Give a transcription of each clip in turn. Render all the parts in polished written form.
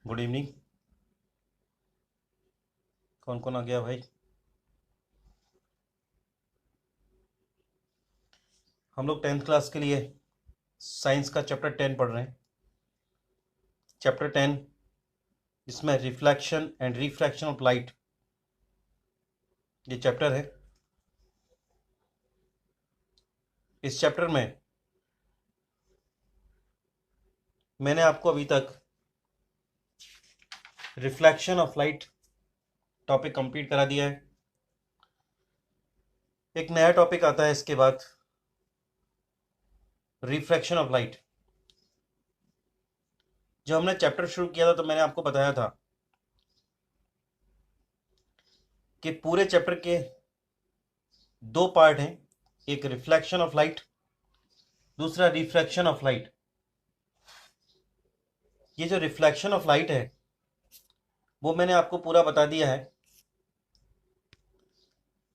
Good evening. कौन कौन आ गया भाई? हम लोग 10th क्लास के लिए साइंस का चैप्टर 10 पढ़ रहे हैं। चैप्टर 10, इसमें reflection and refraction of light, ये चैप्टर है। इस चैप्टर में मैंने आपको अभी तक reflection of light topic complete करा दिया है। एक नया टॉपिक आता है इसके बाद, रिफ्रैक्शन ऑफ लाइट। जब हमने चैप्टर शुरू किया था तो मैंने आपको बताया था कि पूरे चैप्टर के दो पार्ट हैं, एक रिफ्लेक्शन ऑफ लाइट, दूसरा रिफ्रैक्शन ऑफ लाइट। ये जो रिफ्लेक्शन ऑफ लाइट है वो मैंने आपको पूरा बता दिया है।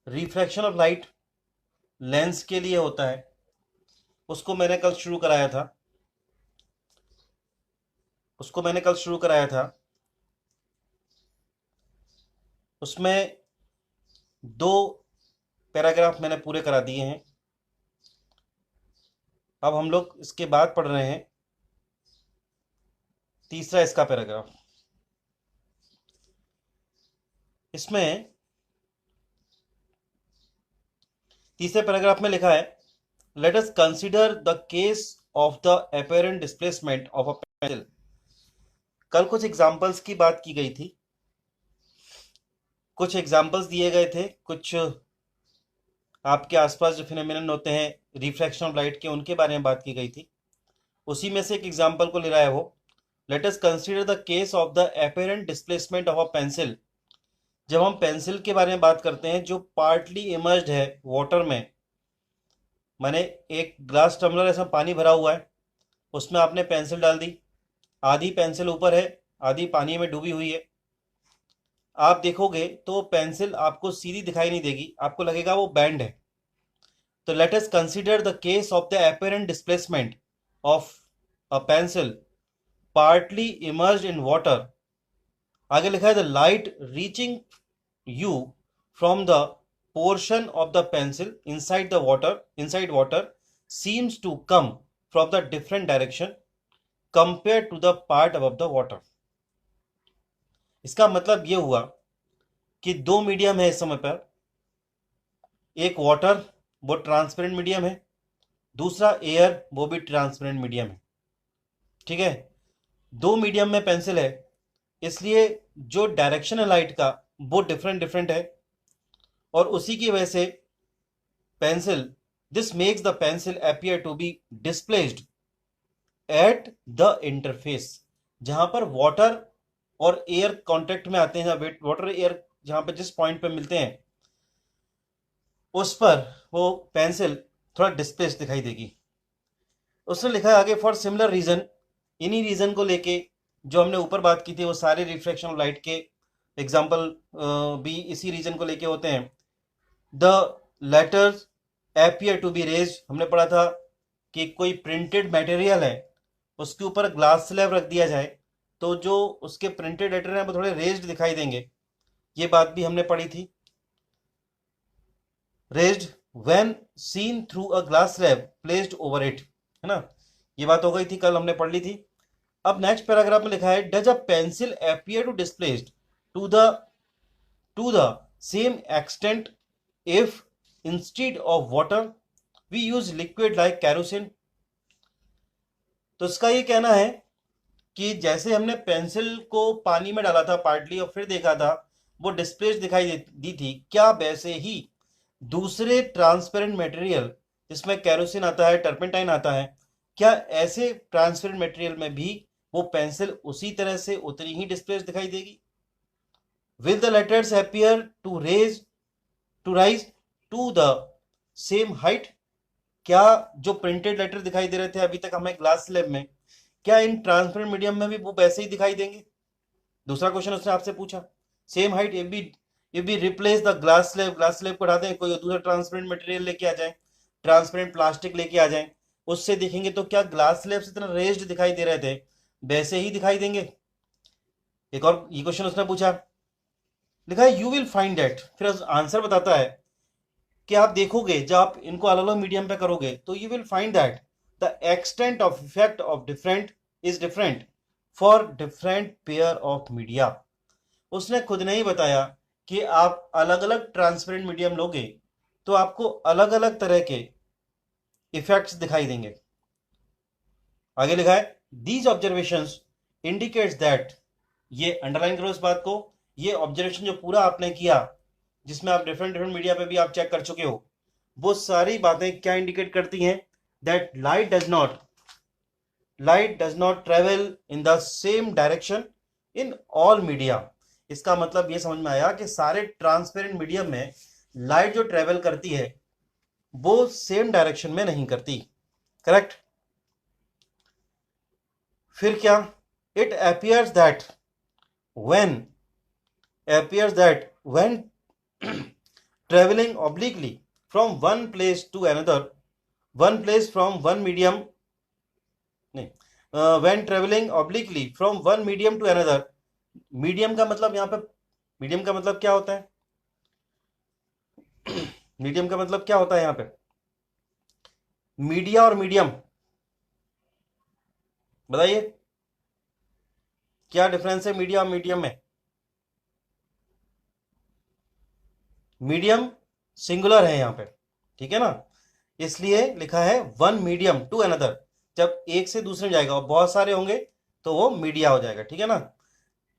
रिफ्रैक्शन ऑफ लाइट लेंस के लिए होता है, उसको मैंने कल शुरू कराया था। उसमें दो पैराग्राफ मैंने पूरे करा दिए हैं। अब हम लोग इसके बाद पढ़ रहे हैं तीसरा इसका पैराग्राफ। इसमें तीसरे पैराग्राफ में लिखा है, let us consider the case of the apparent displacement of a pencil. कल कुछ एग्जांपल्स की बात की गई थी, कुछ एग्जांपल्स दिए गए थे, कुछ आपके आसपास जो फिनोमेनन होते हैं रिफ्रैक्शन ऑफ लाइट के, उनके बारे में बात की गई थी। उसी में से एक एग्जांपल को ले रहा है वो, let us consider the case of the apparent displacement of a pencil. जब हम पेंसिल के बारे में बात करते हैं जो पार्टली इमर्ज्ड है वाटर में, माने एक ग्लास टम्बलर ऐसा पानी भरा हुआ है, उसमें आपने पेंसिल डाल दी, आधी पेंसिल ऊपर है, आधी पानी में डूबी हुई है। आप देखोगे तो पेंसिल आपको सीधी दिखाई नहीं देगी, आपको लगेगा वो बैंड है। तो let us consider the case of the apparent displacement of a pencil partly emerged in water. आगे लिखा है, the light reaching you from the portion of the pencil inside water seems to come from the different direction compared to the part above the water। इसका मतलब यह हुआ कि दो medium है इस समय पर, एक वाटर वो ट्रांसपेरेंट मीडियम है, दूसरा एयर वो भी ट्रांसपेरेंट मीडियम है। ठीक है, दो मीडियम में पेंसिल है, इसलिए जो डायरेक्शन है लाइट का वो डिफरेंट डिफरेंट है, और उसी की वजह से pencil, this makes the pencil appear to be displaced at the interface. जहां पर वाटर और एयर कांटेक्ट में आते हैं, वाटर एयर जहां पर जिस पॉइंट पे मिलते हैं उस पर वो पेंसिल थोड़ा डिस्प्लेस दिखाई देगी। उसने लिखा है आगे, फॉर सिमिलर रीजन, इन्हीं रीजन को लेके जो हमने ऊपर बात की थी वो सारे रिफ्लेक्शन ऑफ लाइट के एग्जाम्पल भी इसी रीजन को लेके होते हैं। The letters appear to be raised, हमने पढ़ा था कि कोई प्रिंटेड मटेरियल है उसके ऊपर ग्लास स्लैब रख दिया जाए तो जो उसके प्रिंटेड लेटर हैं वो थोड़े रेज्ड दिखाई देंगे, ये बात भी हमने पढ़ी थी। Raised when seen through a glass slab placed over it, है ना, ये बात हो गई थी, कल हमने पढ़ ली थी। अब नेक्स्ट पैराग्राफ में लिखा है, does a pencil appear to displaced to the same extent if instead of water we use liquid like kerosene। तो इसका ये कहना है कि जैसे हमने पेंसिल को पानी में डाला था पार्टली और फिर देखा था वो डिस्प्लेस दिखाई दी थी, क्या वैसे ही दूसरे ट्रांसपेरेंट मटेरियल जिसमें कैरोसिन आता है, टर्पेंटाइन आता है, क्या ऐसे ट्रांसपेरेंट मटेरियल में भी वो पेंसिल उसी तरह से उतनी ही डिस्प्लेस दिखाई देगी। Will the letters appear to rise to the same height. क्या जो प्रिंटेड लेटर दिखाई दे रहे थे अभी तक हमें ग्लास स्लैब में, क्या इन ट्रांसपेरेंट मीडियम में भी वो वैसे ही दिखाई देंगे? दूसरा क्वेश्चन उसने आपसे पूछा, same height if be replace the glass slab को हटा दें, कोई दूसरा ट्रांसपेरेंट मटेरियल लेके आ जाए, ट्रांसपेरेंट प्लास्टिक लेके आ जाए, उससे देखेंगे तो क्या ग्लास स्लैब से इतना रेज्ड दिखाई दे रहे थे वैसे ही दिखाई देंगे? एक और ये क्वेश्चन उसने पूछा, लिखा है यू विल फाइंड दैट, फिर आंसर बताता है कि आप देखोगे जब आप इनको अलग अलग मीडियम पे करोगे तो you will find that the extent of effect of different is different for different pair of media. उसने खुद ने ही बताया कि आप अलग अलग ट्रांसपेरेंट मीडियम लोगे तो आपको अलग अलग तरह के इफेक्ट्स दिखाई देंगे। आगे लिखा है दीज ऑब्जर्वेशंस इंडिकेट्स दैट, ये अंडरलाइन करो इस बात को, ये ऑब्जर्वेशन जो पूरा आपने किया जिसमें आप डिफरेंट डिफरेंट मीडिया पे भी आप चेक कर चुके हो, वो सारी बातें क्या इंडिकेट करती हैं, that light does not travel in the same direction in all media. इसका मतलब ये समझ में आया कि सारे ट्रांसपेरेंट मीडियम में लाइट जो ट्रेवल करती है वो सेम डायरेक्शन में नहीं करती। करेक्ट। फिर क्या, it appears that when traveling obliquely from one place to another, one place from one medium, नहीं, when traveling obliquely from one medium to another, medium का मतलब यहां पे, मीडियम का मतलब क्या होता है, मीडियम का मतलब क्या होता है यहां पे, मीडिया और मीडियम, बताइए क्या डिफरेंस है मीडिया और मीडियम में। मीडियम सिंगुलर है यहां पे, ठीक है ना, इसलिए लिखा है वन मीडियम टू अनदर, जब एक से दूसरे में जाएगा और बहुत सारे होंगे तो वो मीडिया हो जाएगा, ठीक है ना।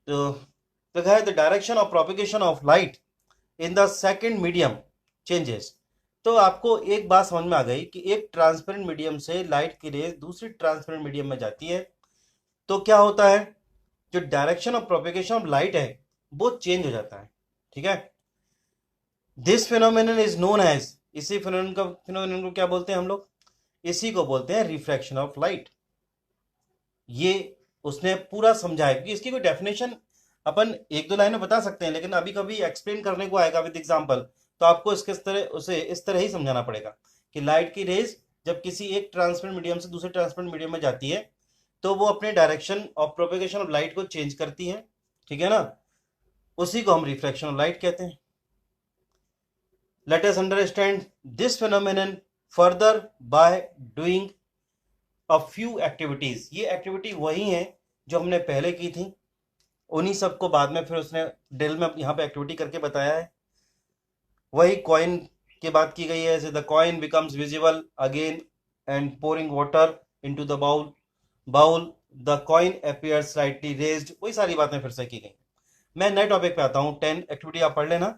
तो लिखा है the direction of propagation of light in the second medium changes. तो आपको एक बात समझ में आ गई कि एक ट्रांसपेरेंट मीडियम से लाइट की रेज दूसरी ट्रांसपेरेंट मीडियम में जाती है तो क्या होता है, जो direction of propagation of light है वो चेंज हो जाता है, ठीक है। This phenomenon is known as, इसी फिनोमिनन को क्या बोलते हैं हम लोग, इसी को बोलते हैं रिफ्रैक्शन ऑफ लाइट। ये उसने पूरा समझाया, क्योंकि इसकी कोई डेफिनेशन अपन एक दो लाइन में बता सकते हैं लेकिन अभी कभी एक्सप्लेन करने को आएगा विद एग्जांपल तो आपको इसके इस तरह ही समझाना पड़ेगा कि लाइट की रेज जब किसी एक ट्रांसपेरेंट मीडियम से दूसरे ट्रांसपेरेंट मीडियम में जाती है तो वो अपने direction of propagation of light को चेंज करती है, ठीक है ना, उसी को हम रिफ्रैक्शन ऑफ लाइट कहते हैं। Let us understand this phenomenon further by doing a few activities. ये एक्टिविटी वही है जो हमने पहले की थी, उन्हीं सबको बाद में फिर उसने डिटेल में यहाँ पे एक्टिविटी करके बताया है। वही कॉइन की बात की गई है, the coin becomes visible again and pouring water into the bowl the coin appear slightly raised, वही सारी बातें फिर से की गई। मैं नए टॉपिक पे आता हूँ, 10 एक्टिविटी आप पढ़ लेना।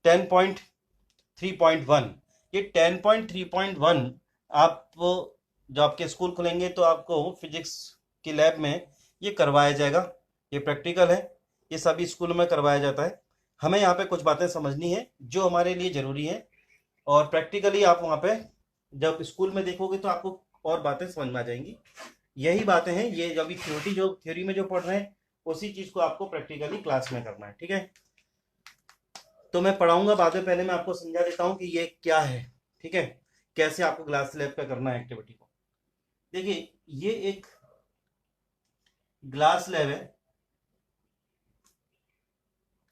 10.3.1, ये 10.3.1 आप जब आपके स्कूल खुलेंगे तो आपको फिजिक्स की लैब में ये करवाया जाएगा, ये प्रैक्टिकल है, ये सभी स्कूलों में करवाया जाता है। हमें यहाँ पे कुछ बातें समझनी है जो हमारे लिए जरूरी है और प्रैक्टिकली आप वहाँ पे जब स्कूल में देखोगे तो आपको और बातें समझ में आ जाएंगी। यही बातें हैं, ये जब थ्योरी में जो पढ़ रहे हैं उसी चीज को आपको प्रैक्टिकली क्लास में करना है, ठीक है। तो मैं पढ़ाऊंगा बाद में, पहले मैं आपको समझा देता हूँ कि ये क्या है, ठीक है, कैसे आपको क्लास लैब पे करना है एक्टिविटी को। देखिए ये एक ग्लास लैब है,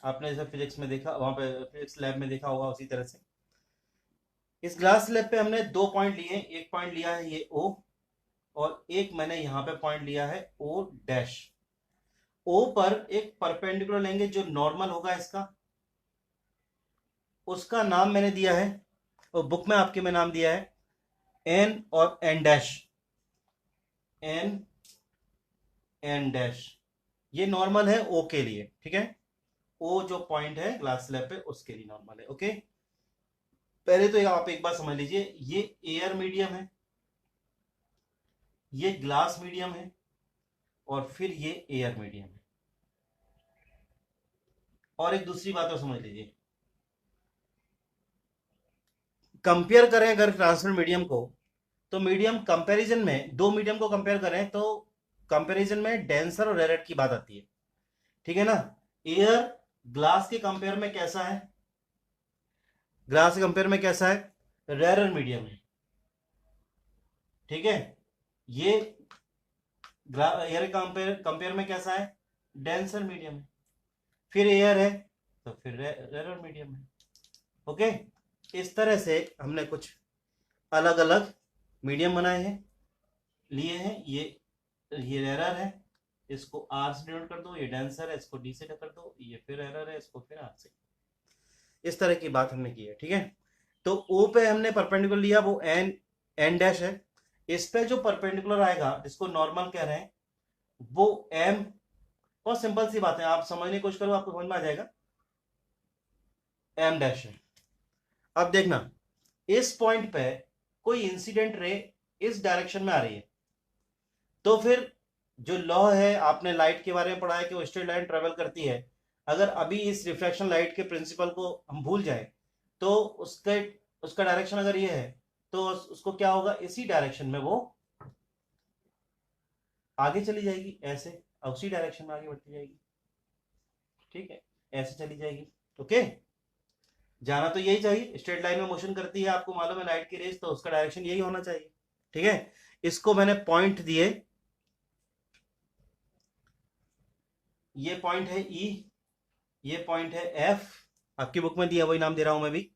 आपने जैसे फिजिक्स में देखा, वहां पे फिजिक्स लैब में देखा होगा उसी तरह से। इस ग्लास लैब पे हमने 2 पॉइंट लिए, एक पॉइंट लिया है ये O और एक मैंने यहाँ पे पॉइंट लिया है O डैश। O पर एक परपेंडिकुलर लेंगे जो नॉर्मल होगा इसका, उसका नाम मैंने दिया है और बुक में आपके में नाम दिया है N और N dash, N N dash, ये नॉर्मल है O के लिए, ठीक है। O जो पॉइंट है ग्लास स्लैब पे उसके लिए नॉर्मल है, ओके। पहले तो आप एक बात समझ लीजिए, ये एयर मीडियम है, ये ग्लास मीडियम है और फिर ये एयर मीडियम है। और एक दूसरी बात और समझ लीजिए, कंपेयर करें अगर ट्रांसपेरेंट मीडियम को तो मीडियम कंपैरिजन में, दो मीडियम को कंपेयर करें तो कंपैरिजन में डेंसर और रेरेट की बात आती है, ठीक है ना। एयर ग्लास के कंपेयर में कैसा है, ग्लास के कंपेयर में कैसा है, रेरर मीडियम है, ठीक है। ये एयर कंपेयर में कैसा है, डेंसर मीडियम है, फिर एयर है तो फिर रेरर मीडियम है। ओके, इस तरह से हमने कुछ अलग अलग मीडियम बनाए हैं, लिए हैं। ये रेरर है, इसको आर से डिनोट कर दो, ये डेंसर है, इसको डी से कर दो, ये फिर एरर है, इसको फिर आर से। इस तरह की बात हमने की है, ठीक है। तो ओ पे हमने परपेंडिकुलर लिया, वो एन डैश है। इस पे जो परपेंडिकुलर आएगा, जिसको नॉर्मल कह रहे हैं, वो एम। बहुत सिंपल सी बात है, आप समझने की कोशिश करो, आपको समझ में आ जाएगा, एम डैश है। अब देखना, इस पॉइंट पे कोई इंसिडेंट रे इस डायरेक्शन में आ रही है, तो फिर जो लॉ है, आपने लाइट के बारे में पढ़ा है कि वो स्ट्रेट लाइन ट्रेवल करती है। अगर अभी इस रिफ्लेक्शन लाइट के प्रिंसिपल को हम भूल जाए, तो उसका डायरेक्शन अगर ये है, तो उसको क्या होगा, इसी डायरेक्शन में वो आगे चली जाएगी, ऐसे उसी डायरेक्शन में आगे बढ़ती जाएगी, ठीक है, ऐसे चली जाएगी। ओके, जाना तो यही चाहिए, स्ट्रेट लाइन में मोशन करती है, आपको मालूम है लाइट की रेस, तो उसका डायरेक्शन यही होना चाहिए, ठीक है। इसको मैंने पॉइंट दिए, ये पॉइंट है ई, ये पॉइंट है एफ, आपकी बुक में दिया वही नाम दे रहा हूं मैं भी।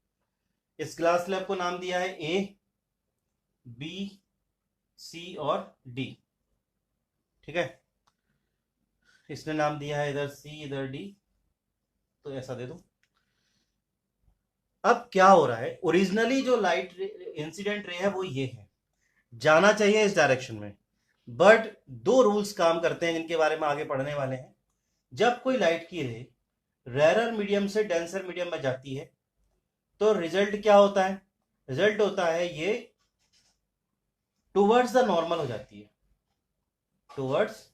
इस ग्लास स्लैब को नाम दिया है ए, बी, सी और डी, ठीक है। इसने नाम दिया है इधर सी इधर डी, तो ऐसा दे दो। अब क्या हो रहा है, ओरिजिनली जो लाइट इंसिडेंट रे है वो ये है, जाना चाहिए इस डायरेक्शन में, बट दो रूल्स काम करते हैं जिनके बारे में आगे पढ़ने वाले हैं। जब कोई लाइट की रे रेरर मीडियम से डेंसर मीडियम में जाती है, तो रिजल्ट क्या होता है, रिजल्ट होता है ये टुवर्ड्स द नॉर्मल हो जाती है, टुवर्ड्स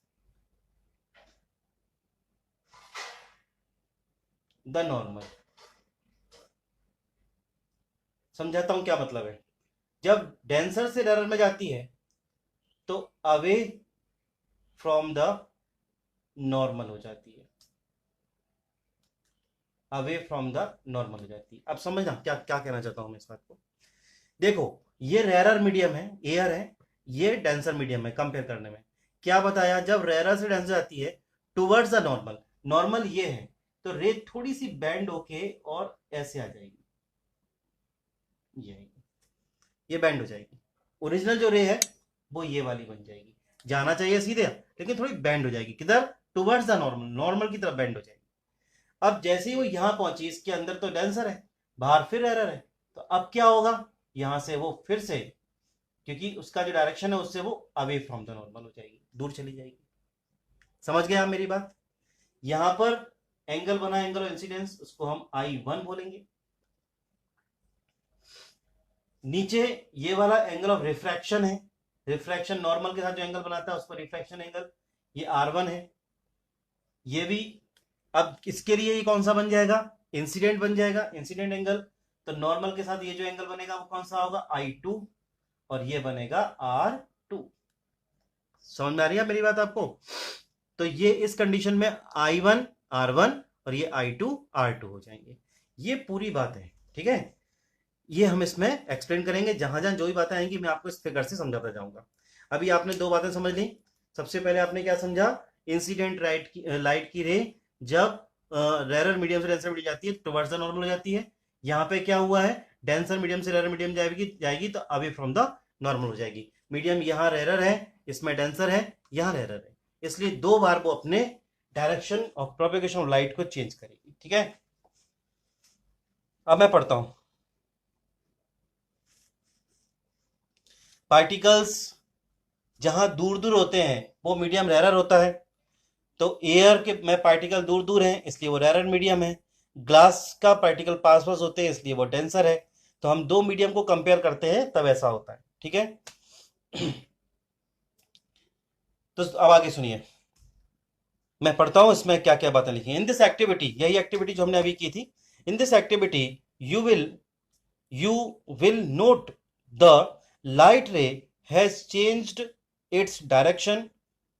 द नॉर्मल। समझाता हूं क्या मतलब है। जब डेंसर से रेरर में जाती है, तो अवे फ्रॉम द नॉर्मल हो जाती है, अवे फ्रॉम द नॉर्मल हो जाती है। अब समझना क्या क्या कहना चाहता हूं मैं इस बात को। देखो, ये रेरर मीडियम है, एयर है, ये डेंसर मीडियम है। कंपेयर करने में क्या बताया, जब रेरर से डेंसर जाती है टुवर्ड्स द नॉर्मल, नॉर्मल ये है, तो रे थोड़ी सी बैंड होके और ऐसे आ जाएगी, ये बैंड हो जाएगी। ओरिजिनल जो रे है वो ये वाली बन जाएगी, जाना चाहिए सीधे, लेकिन थोड़ी बैंड हो जाएगी, किधर, टुवर्ड्स द नॉर्मल, नॉर्मल की तरफ बैंड हो जाएगी। अब जैसे ही वो यहां पहुंची, इसके अंदर तो डेंसर है, बाहर फिर एरर है, तो अब क्या होगा, यहां से वो फिर से, क्योंकि उसका जो डायरेक्शन है उससे वो अवे फ्रॉम द नॉर्मल हो जाएगी, दूर चली जाएगी। समझ गए आप मेरी बात। यहां पर एंगल बना, एंगल ऑफ इंसिडेंस, उसको हम I1 बोलेंगे। नीचे ये वाला एंगल ऑफ रिफ्रैक्शन है, रिफ्रैक्शन नॉर्मल के साथ जो एंगल बनाता है उसको रिफ्रैक्शन एंगल, ये R1 है। ये भी, अब इसके लिए ये कौन सा बन जाएगा, इंसिडेंट बन जाएगा, इंसिडेंट एंगल। तो नॉर्मल के साथ ये जो एंगल बनेगा वो कौन सा होगा, I2, और ये बनेगा R2। समझ में आ रही है मेरी बात आपको। तो ये इस कंडीशन में I1 R1 और ये I2 R2 हो जाएंगे। ये पूरी बात है, ठीक है। ये हम इसमें एक्सप्लेन करेंगे, जहां जहां जो भी बातें आएंगी मैं आपको इस फिगर से समझाता जाऊंगा। अभी आपने दो बातें समझ ली। सबसे पहले आपने क्या समझा, इंसिडेंट लाइट की रे जब रेरर मीडियम से डेंसर मीडियम जाती है टुवर्ड्स द नॉर्मल हो जाती है। यहाँ पे क्या हुआ है, डेंसर मीडियम से रेरर मीडियम जाएगी तो अवे फ्रॉम द नॉर्मल हो जाएगी। मीडियम यहाँ रेरर है, इसमें डेंसर है, यहाँ रेरर है, इसलिए दो बार वो अपने direction of propagation of light को चेंज करेगी, ठीक है। अब मैं पढ़ता हूं, पार्टिकल्स जहां दूर दूर होते हैं वो मीडियम रेरर होता है, तो एयर के में पार्टिकल दूर दूर हैं इसलिए वो रेरर मीडियम है। ग्लास का पार्टिकल पास पास होते हैं इसलिए वो डेंसर है। तो हम दो मीडियम को कंपेयर करते हैं तब ऐसा होता है, ठीक है। तो अब आगे सुनिए, मैं पढ़ता हूं इसमें क्या क्या बातें लिखी। इन दिस एक्टिविटी, यही एक्टिविटी जो हमने अभी की थी, in this activity you will note the light ray has changed its direction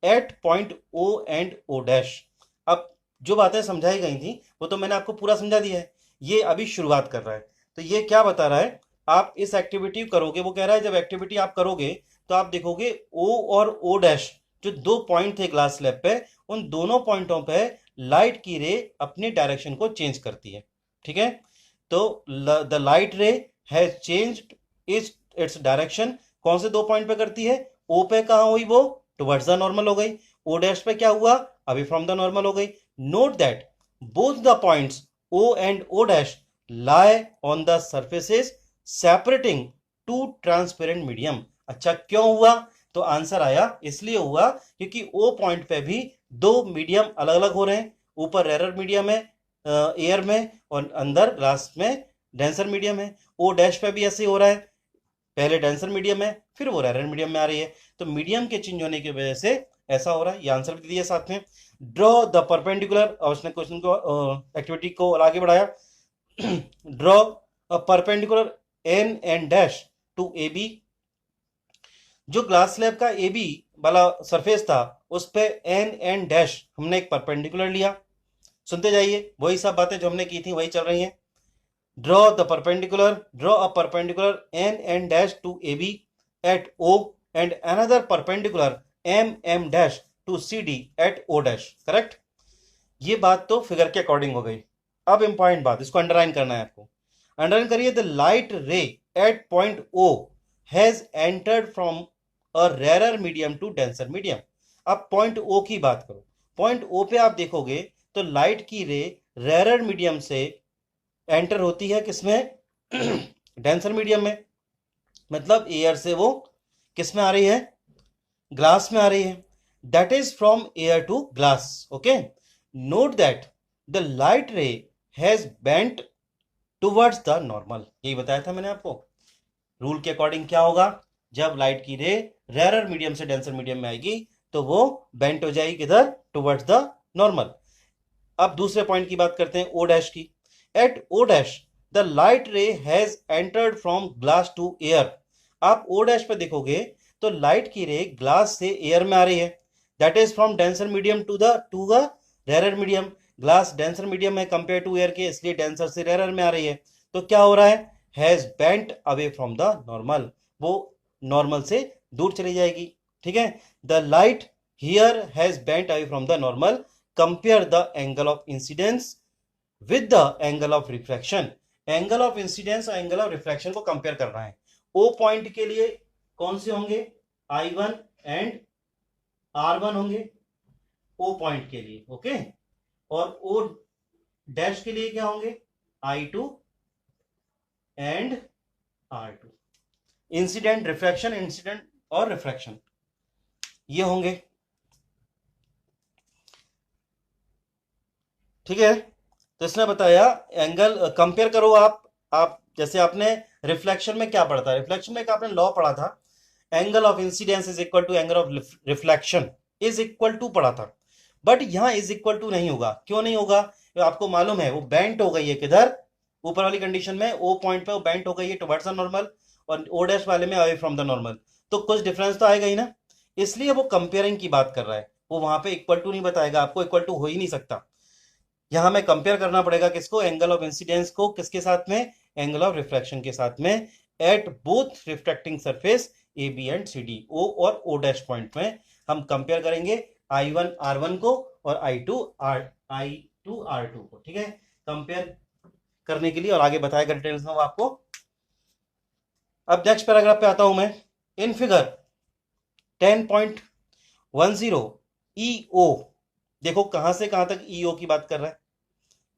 at point O and O dash. अब जो बातें समझाई गई थी वो तो मैंने आपको पूरा समझा दिया है, ये अभी शुरुआत कर रहा है। तो ये क्या बता रहा है, आप इस एक्टिविटी करोगे, वो कह रहा है जब एक्टिविटी आप करोगे तो आप देखोगे O और O डैश जो दो पॉइंट थे ग्लास स्लैब पे, उन दोनों पॉइंटों पे लाइट की रे अपनी डायरेक्शन को चेंज करती है। ठीक है, तो the light ray has changed its direction. कौन से दो पॉइंट पे करती है? ओ पे कहाँ हुई वो? टुवर्ड्स द नॉर्मल हो गई। ओ डैश पे क्या हुआ? अवे फ्रॉम द नॉर्मल हो गई। Note that both the points O and O dash lie on the surfaces separating two transparent medium। अच्छा, क्यों हुआ? तो आंसर आया इसलिए हुआ क्योंकि ओ पॉइंट पे भी दो मीडियम अलग अलग हो रहे हैं। ऊपर रेयर मीडियम है एयर में, और अंदर ग्लास में डेंसर मीडियम है। ओ डैश पे भी ऐसे ही हो रहा है, पहले डेंसर मीडियम है फिर वो रेयर मीडियम में आ रही है। तो मीडियम के चेंज होने की वजह से ऐसा हो रहा है। ये आंसर भी दिया साथ में। ड्रॉ द परपेंडिकुलर, और उसने क्वेश्चन को एक्टिविटी को आगे बढ़ाया। Draw a perpendicular N end dash to A B. जो ग्लास स्लैब का ए बी वाला सरफेस था उस पे एन एंड डैश हमने एक परपेंडिकुलर लिया। सुनते जाइए, वही सब बातें जो हमने की थी वही चल रही हैं। Draw a perpendicular N end dash to A B at O and another perpendicular M M dash to C D at O dash. Correct. ये बात तो फिगर के अकॉर्डिंग हो गई। अब इंपॉर्टेंट बात, इसको अंडरलाइन करना है आपको। अंडरलाइन करिए। The light ray at point O has entered from a rarer medium to denser medium. अब पॉइंट ओ की बात करो। पॉइंट ओ पे आप देखोगे तो लाइट की रे रेयर मीडियम से एंटर होती है किसमें? डेंसर मीडियम में। मतलब एयर से वो किस में आ रही है? ग्लास में आ रही है। That is from air to glass. Okay, note that the light ray has bent towards the normal. यही बताया था मैंने आपको। रूल के अकॉर्डिंग क्या होगा? जब लाइट की रे रेयर मीडियम से डेंसर मीडियम में आएगी तो वो बेंट हो जाएगी किधर? Towards the normal. अब दूसरे पॉइंट की बात करते हैं, ओ डैश की। At O dash the light ray has entered from glass to air. आप ओ डैश पे देखोगे तो लाइट की रे ग्लास से एयर में आ रही है। That is from denser medium to the rarer medium. Glass denser medium है कंपेयर टू एयर के, इसलिए डेंसर से रेयर में आ रही है। तो क्या हो रहा है? Has bent away from the normal. वो नॉर्मल से दूर चली जाएगी। ठीक है, the light here has bent away from the normal. Compare the angle of incidence with the angle of refraction. Angle of incidence और एंगल ऑफ रिफ्रैक्शन को compare करना है। ओ पॉइंट के लिए कौन से होंगे? I1 एंड R1 होंगे ओ पॉइंट के लिए। ओके, और ओ डैश के लिए क्या होंगे? I2 and R2। Incident refraction, incident और रिफ्रैक्शन ये होंगे। ठीक है, तो इसने बताया एंगल कंपेयर करो। आप जैसे आपने रिफ्लेक्शन में क्या पढ़ा था? रिफ्लेक्शन में आपने लॉ पढ़ा था, angle of incidence is equal to angle of reflection is equal to पढ़ा था। बट यहां इज इक्वल टू नहीं होगा। क्यों नहीं होगा? तो आपको मालूम है वो बेंट हो गई है किधर? ऊपर वाली कंडीशन में ओ पॉइंट पे वो बेंट हो गई है टुवर्ड्स द नॉर्मल, और ओ डैश वाले में अवे फ्रॉम द नॉर्मल। तो कुछ डिफरेंस तो आएगा ही ना, इसलिए वो कंपेयरिंग की बात कर रहा है। वो वहां पे इक्वल टू नहीं बताएगा आपको, इक्वल टू हो ही नहीं सकता। यहां में कंपेयर करना पड़ेगा किसको? एंगल ऑफ इंसिडेंस को किसके साथ में? एंगल ऑफ रिफ्रैक्शन के साथ में। At both reflecting surface A B and C D, O और ओ डैश पॉइंट में हम कंपेयर करेंगे I1 R1 को और I2 R2 को। ठीक है, कंपेयर करने के लिए और आगे बताएगा डिटेल्स में आपको। अब नेक्स्ट पैराग्राफ पे आता हूं मैं। इन फिगर 10.10 EO, देखो कहां से कहां तक EO की बात कर रहा है।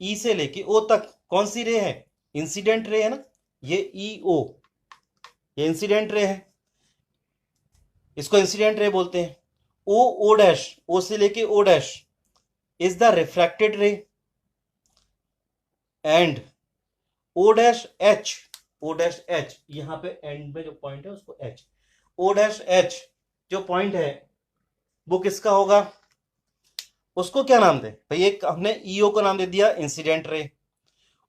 ई से लेके ओ तक कौन सी रे है? इंसिडेंट रे है ना, ये EO, ये इंसिडेंट रे है, इसको इंसिडेंट रे बोलते हैं। ओ डैश, ओ से लेके O dash is the refracted ray, and O dash H, यहां पे एंड में जो पॉइंट है उसको एच, ओ डैश एच जो पॉइंट है वो किसका होगा? उसको क्या नाम दे भाई? एक हमने ईओ को नाम दे दिया इंसिडेंट रे,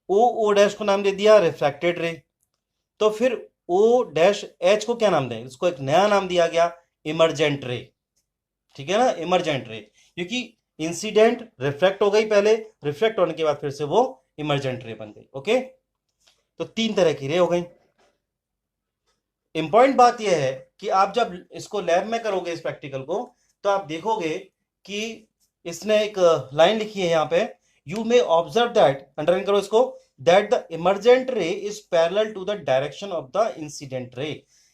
ओ डैश को नाम दे दिया रिफ्रैक्टेड रे। तो फिर ओ डैश एच को क्या नाम दें? उसको एक नया नाम दिया गया, इमरजेंट रे। ठीक है ना, इमरजेंट रे, क्योंकि इंसिडेंट रिफ्रैक्ट हो गई पहले, रिफ्रैक्ट होने के बाद फिर से वो इमरजेंट रे बन गई। ओके, तो तीन तरह की रे हो गई। इंपॉर्टेंट बात यह है कि आप जब इसको लैब में करोगे इस प्रैक्टिकल को, तो आप देखोगे कि इसने एक लाइन लिखी है यहाँ पे, you may observe that, underline करो इसको, that the emergent ray is parallel to the direction of the incident ray.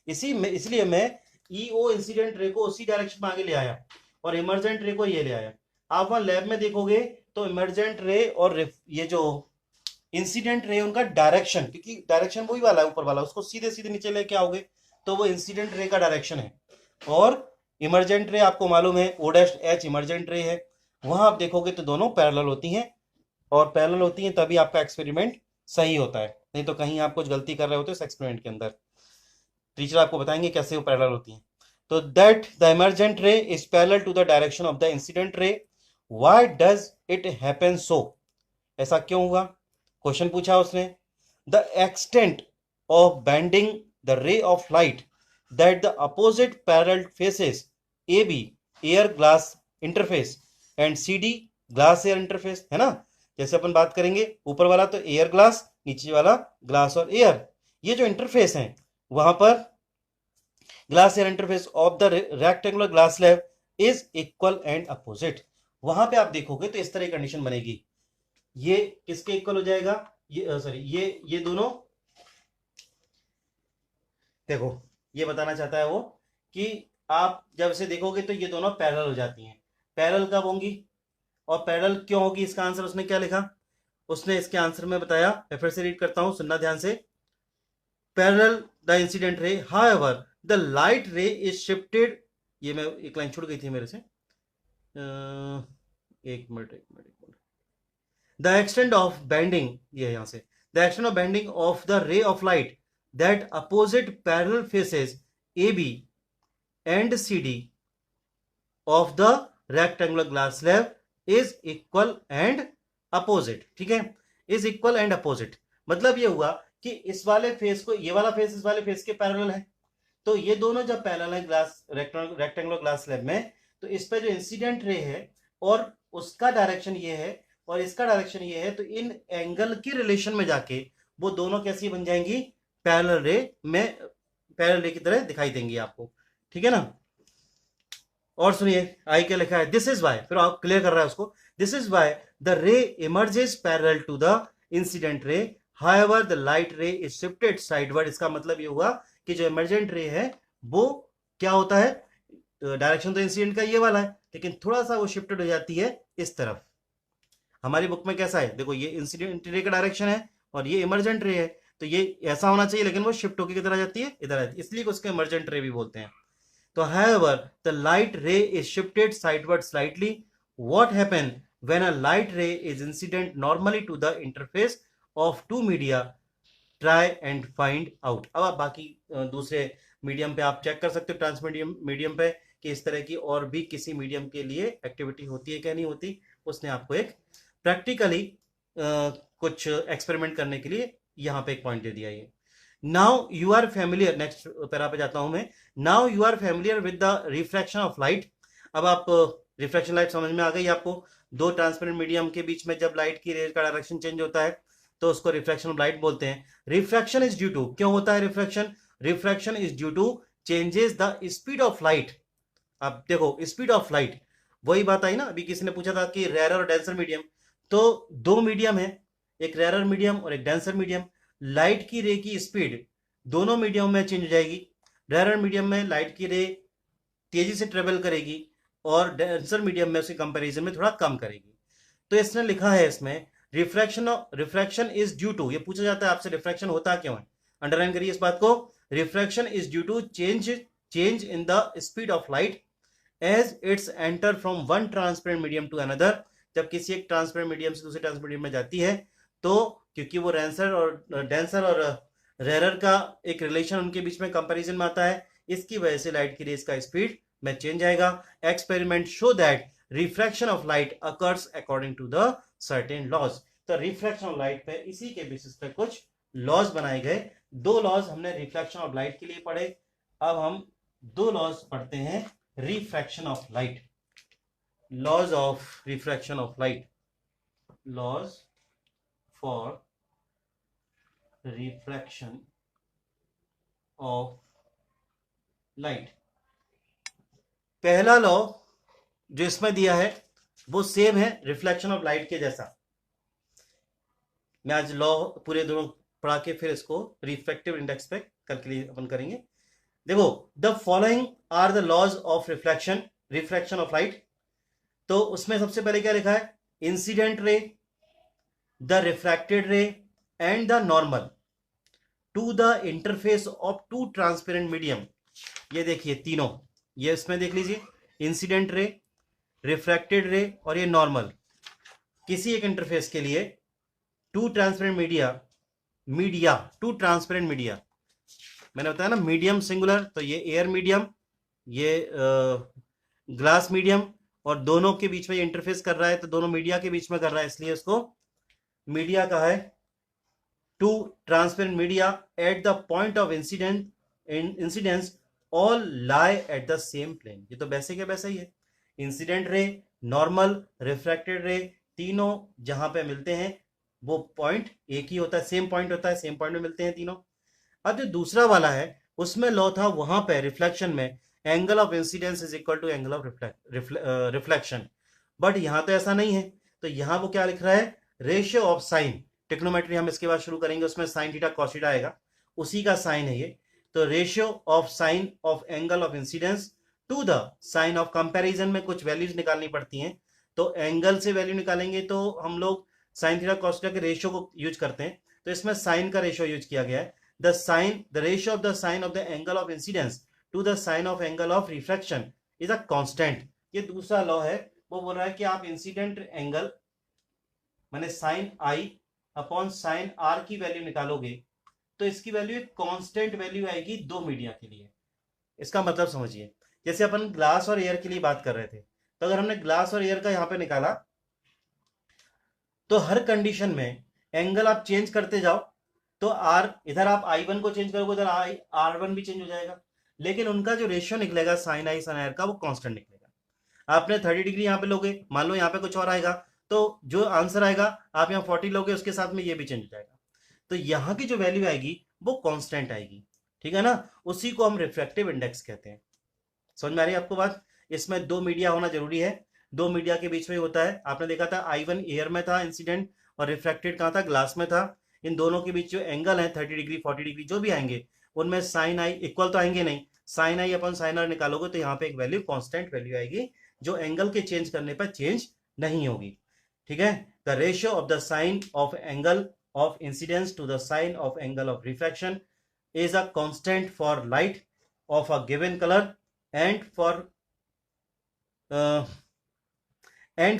इसी में इसलिए मैं ईओ इंसिडेंट रे को उसी डायरेक्शन में आगे ले आया और इमर्जेंट रे को ये ले आया। आप वहां लैब में देखोगे तो इमर्जेंट रे और ये जो इंसिडेंट रे उनका डायरेक्शन, क्योंकि डायरेक्शन वही वाला है ऊपर वाला, उसको सीधे सीधे नीचे लेके आओगे तो वो इंसिडेंट रे का डायरेक्शन है। और इमर्जेंट रे आपको मालूम है ओ डैश एच इमर्जेंट रे है, वहां आप देखोगे तो दोनों पैरेलल होती हैं, और पैरेलल होती हैं तभी आपका एक्सपेरिमेंट सही होता है, नहीं तो कहीं आप कुछ गलती कर रहे होते हो इस एक्सपेरिमेंट के अंदर। टीचर आपको बताएंगे कैसे वो पैरेलल होती हैं। तो that the emergent ray is parallel to the direction of the incident ray, why does it happen so, ऐसा क्यों हुआ, क्वेश्चन पूछा उसने। The extent of bending the ray of light that the opposite parallel faces A B air glass interface and C D glass air interface, है ना। जैसे अपन बात करेंगे ऊपर वाला तो एयर ग्लास, नीचे वाला ग्लास और एयर, ये जो इंटरफेस है वहां पर glass air interface of the rectangular glass slab is equal and opposite. वहां पे आप देखोगे तो इस तरह की कंडीशन बनेगी, ये किसके इक्वल हो जाएगा, ये सॉरी ये दोनों, देखो ये बताना चाहता है वो कि आप जब इसे देखोगे तो ये दोनों पैरेलल हो जाती हैं। पैरेलल कब होंगी और पैरेलल क्यों होगी, इसका आंसर उसने क्या लिखा, उसने इसके आंसर में बताया, मैं फिर से रीड करता हूं, सुनना ध्यान से। Parallel the incident ray, however the light ray is shifted, ये मैं एक लाइन छूट गई थी मेरे से, एक मिनट एक मिनट एक minute, the extent of bending, ये यहां से, the extent of bending of the ray of light that opposite parallel faces A B and C D of the rectangular glass slab is equal and opposite, ठीक है, is equal and opposite, मतलब ये हुआ कि इस वाले face को, ये वाला फेस इस वाले फेस के पैरेलल है, तो ये दोनों जब पैरेलल है ग्लास रेक्टेंगुलर ग्लास स्लैब में, तो इस पे जो इंसिडेंट रे है और उसका डायरेक्शन ये है और इसका डायरेक्शन ये है, तो इन एंगल की रिलेशन में जाके वो दोनों कैसी बन जाएंगी, पैरेलल रे में, पैरेलल रे की तरह दिखाई देंगी आपको, ठीक है ना। और सुनिए आई क्या लिखा है, दिस इज वाई, फिर आप क्लियर कर रहा है उसको, this is why the ray emerges parallel to the incident ray, however the light ray is shifted sideward. इसका मतलब ये हुआ कि जो इमर्जेंट रे है वो क्या होता है, डायरेक्शन तो इंसिडेंट का ये वाला है, लेकिन थोड़ा सा वो शिफ्टेड हो जाती है इस तरफ। हमारी बुक में कैसा है, देखो ये इंसिडेंट रे का डायरेक्शन है और ये इमर्जेंट रे है, तो ये ऐसा होना चाहिए, लेकिन वो शिफ्ट होकर किधर आ जाती है, इधर आ जाती है, इसलिए उसको इमर्जेंट रे भी बोलते हैं। So, however, the light ray is shifted sideward slightly. What happen when a light ray is incident normally to the interface of two media? Try and find out. अब आप बाकी दूसरे मीडियम पे आप चेक कर सकते हो, ट्रांसमीडियम मीडियम पे, कि इस तरह की और भी किसी मीडियम के लिए एक्टिविटी होती है क्या नहीं होती। उसने आपको एक प्रैक्टिकली कुछ एक्सपेरिमेंट करने के लिए यहाँ पे एक पॉइंट दे दिया ये। Now you are familiar, next para पे जाता हूं मैं, now you are familiar with the refraction of light. अब आप रिफ्रैक्शन लाइट समझ में आ गई आपको, दो ट्रांसपेरेंट मीडियम के बीच में जब लाइट की रेज का डायरेक्शन चेंज होता है तो उसको रिफ्रैक्शन ऑफ लाइट बोलते हैं। रिफ्रैक्शन इज ड्यू टू, क्यों होता है refraction, refraction is due to changes the speed of light. अब देखो स्पीड ऑफ लाइट, वही बात आई ना, अभी किसी ने पूछा था कि रेयर और डेंसर मीडियम, तो दो मीडियम है, एक रेयर मीडियम और एक डेंसर मीडियम, लाइट की रे की स्पीड दोनों मीडियम में चेंज हो जाएगी। रेयर मीडियम में लाइट की रे तेजी से ट्रेवल करेगी और डेंसर मीडियम में उसके कंपैरिजन में थोड़ा कम करेगी। तो इसने लिखा है इसमें रिफ्रैक्शन इज ड्यू टू, ये पूछा जाता है आपसे रिफ्रैक्शन होता क्यों है, अंडरलाइन करिए इस बात को, refraction is due to change in the speed of light as it's enter from one transparent medium to another. जब किसी एक ट्रांसपेरेंट मीडियम से दूसरे ट्रांसपेरेंट मीडियम में जाती है तो क्योंकि वो डेंसर और रेरर का एक रिलेशन उनके बीच में कंपैरिजन में आता है, इसकी वजह से लाइट की रेस का स्पीड में चेंज आएगा। Experiment show that refraction of light occurs according to the certain laws. तो रिफ्रैक्शन ऑफ लाइट पे इसी के बेसिस पे कुछ लॉज बनाए गए। दो लॉज हमने रिफ्रैक्शन ऑफ लाइट के लिए पढ़े, अब हम दो लॉज पढ़ते हैं refraction of light, laws of refraction of light, laws for refraction of light. पहला लॉ जो इसमें दिया है वो सेम है रिफ्लेक्शन ऑफ लाइट के जैसा। मैं आज लॉ पूरे दोनों पढ़ा के फिर इसको रिफ्रैक्टिव इंडेक्स पे कल के लिए अपन करेंगे। देखो, the following are the laws of reflection, refraction of light. तो उसमें सबसे पहले क्या लिखा है, incident ray, the refracted ray and the normal to the interface of two transparent medium. ये देखिए तीनों, ये इसमें देख लीजिए, इंसिडेंट रे, रिफ्रैक्टेड रे और ये नॉर्मल, किसी एक इंटरफेस के लिए two transparent media two transparent media, मैंने बताया ना मीडियम सिंगुलर, तो ये एयर मीडियम, ये ग्लास मीडियम, और दोनों के बीच में ये इंटरफेस कर रहा है, तो दोनों मीडिया के बीच में कर रहा है, इसलिए इसको मीडिया कहा है। Two transparent media at the point of incidence all lie at the same plane. ये तो वैसे क्या वैसा ही है, इंसिडेंट रे, नॉर्मल, रिफ्रैक्टेड रे, तीनों जहां पे मिलते हैं वो पॉइंट एक ही होता है, सेम पॉइंट होता है, सेम पॉइंट में मिलते हैं तीनों। अब जो दूसरा वाला है उसमें लॉ था वहां पे रिफ्लेक्शन में angle of incidence is equal to angle of reflection, but यहां तो ऐसा नहीं है। तो यहां वो क्या लिख रहा है, रेशियो ऑफ साइन, टेक्नोमेट्री हम इसके बाद शुरू करेंगे, उसमें साइन थीटा कॉस थीटा आएगा, उसी का साइन है ये। तो ratio of sine of angle of incidence to the sine of comparison में कुछ वैल्यूज निकालनी पड़ती हैं, तो एंगल से वैल्यू निकालेंगे तो हम लोग साइन थीटा कॉस थीटा के रेशियो को यूज करते हैं, तो इसमें साइन का रेशियो यूज किया गया है। the ratio of the sine of the angle of incidence to the sine of angle of refraction is a constant। ये दूसरा लॉ है, वो बोल रहा है कि आप इंसिडेंट एंगल माने sine I upon sine R की वैल्यू निकालोगे तो इसकी वैल्यू एक कांस्टेंट वैल्यू आएगी दो मीडिया के लिए। इसका मतलब समझिए, जैसे अपन ग्लास और एयर के लिए बात कर रहे थे, तो अगर हमने ग्लास और एयर का यहां पे निकाला तो हर कंडीशन में एंगल आप चेंज करते जाओ, तो आर इधर आप I1 को चेंज करोगे उधर R1 भी चेंज हो जाएगा, लेकिन उनका जो रेशियो निकलेगा साइन आई साइन आर का वो कांस्टेंट निकलेगा। आपने 30 डिग्री यहाँ पे लोगे, मान लो यहाँ पे कुछ और आएगा, तो जो आंसर आएगा आप यहाँ 40 लोगे, उसके साथ में ये भी चेंज हो जाएगा, तो यहाँ की जो वैल्यू आएगी वो कांस्टेंट आएगी, ठीक है ना। उसी को हम रिफ्रैक्टिव इंडेक्स कहते हैं। समझ में आ रही है आपको बात। इसमें दो मीडिया होना जरूरी है, दो मीडिया के बीच में होता है। आपने देखा था I1 एयर में था इंसिडेंट, और रिफ्रैक्टेड कहाँ था, ग्लास में था। इन दोनों के बीच जो एंगल है 30 डिग्री 40 डिग्री जो भी आएंगे उनमें साइन आई इक्वल तो आएंगे नहीं, sine I upon sine R निकालोगे तो यहाँ पे एक वैल्यू कांस्टेंट वैल्यू आएगी जो एंगल के चेंज करने पर चेंज नहीं होगी, ठीक है। The ratio of the sine of angle of incidence to the sine of angle of refraction is a constant for light of a given color and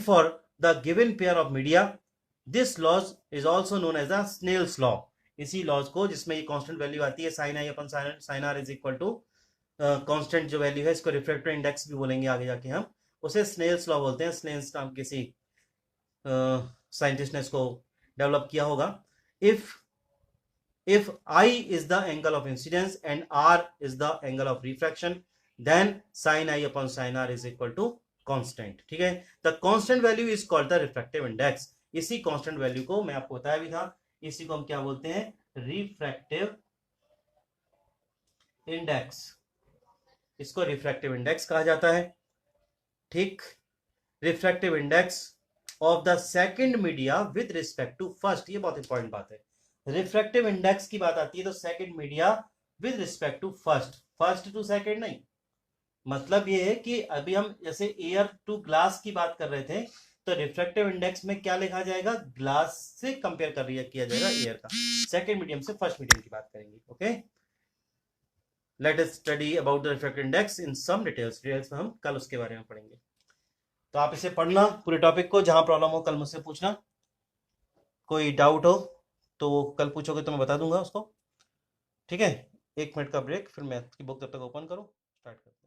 for the given pair of media. This law is also known as the Snell's law। इसी laws को जिसमें ये constant value आती है sine I upon sine R is equal to constant जो value है, इसको refractive index भी बोलेंगे आगे जाके हम, उसे स्नेल्स लॉ बोलते हैं। स्नेल्स नाम किसी साइंटिस्ट ने इसको डेवलप किया होगा। If I is the angle of incidence and R is the angle of refraction, then sin I upon sin R is equal to constant, ठीक है। The constant value is called the refractive index। इसी constant value को मैं आपको बताया भी था, इसी को हम क्या बोलते हैं, refractive index। इसको refractive index कहा जाता है, ठीक। refractive index of the second media with respect to first, ये बहुत इंपॉर्टेंट बात है। रिफ्रैक्टिव इंडेक्स की बात आती है तो second media with respect to first, first to second नहीं। मतलब ये है कि अभी हम जैसे एयर टू ग्लास की बात कर रहे थे, तो रिफ्रैक्टिव इंडेक्स में क्या लिखा जाएगा, ग्लास से कंपेयर किया जाएगा एयर का। सेकंड मीडियम से फर्स्ट मीडियम की बात करेंगे, okay. Let us study about the refractive index in some details में हम कल उसके बारे में पढ़ेंगे। तो आप इसे पढ़ना पूरे टॉपिक को, जहां प्रॉब्लम हो कल मुझसे पूछना, कोई डाउट हो तो वो कल पूछोगे तो मैं बता दूंगा उसको, ठीक है। 1 मिनट का ब्रेक, फिर मैथ की बुक तब तक ओपन करो, स्टार्ट करते हैं।